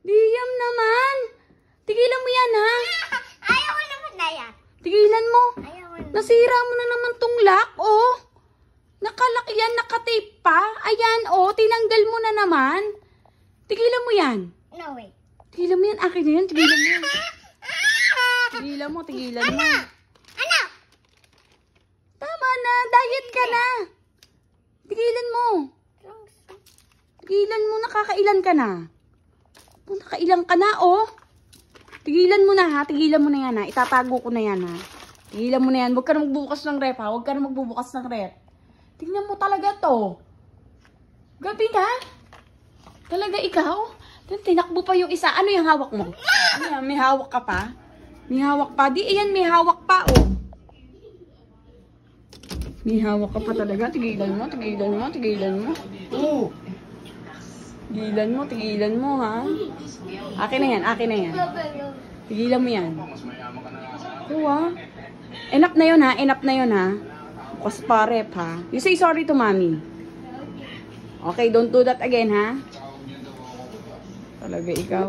Liam naman. Tigilan mo yan, ha? Ayaw ko naman na yan. Tigilan mo. Ayaw ko naman. Nasira mo na naman tong lock, oh. Nakalak yan, nakatape pa. Ayan, oh. Tinanggal mo na naman. Tigilan mo yan. No, wait. Tigilan mo yan. Akin na yan. Tigilan mo yan. Tigilan mo, tigilan mo. Ano? Tama na. Diet ka na. Tigilan mo. Tigilan mo. Nakakailan ka na. Oh, nakailan ka na, oh. Tigilan mo na, ha. Tigilan mo na yan, ha. Itatago ko na yan, ha. Tigilan mo na yan. Huwag ka na magbubukas ng rep, ha. Huwag ka na magbubukas ng rep. Tingnan mo talaga to. Gabi na. Talaga ikaw? Tinakbo pa yung isa. Ano yung hawak mo? Ano yan? May hawak ka pa? May hawak pa? Di, ayan, may hawak pa, oh. May hawak ka pa talaga. Tigilan mo, tigilan mo, tigilan mo. Oo. Tigilan mo, tigilan mo, ha? Akin na yan, akin na yan. Tigilan mo yan. Oo, ha? Enough na yun, ha? Enough na yun, ha? Bukas pa rep, ha? You say sorry to mommy. Okay, don't do that again, ha? Talaga ikaw.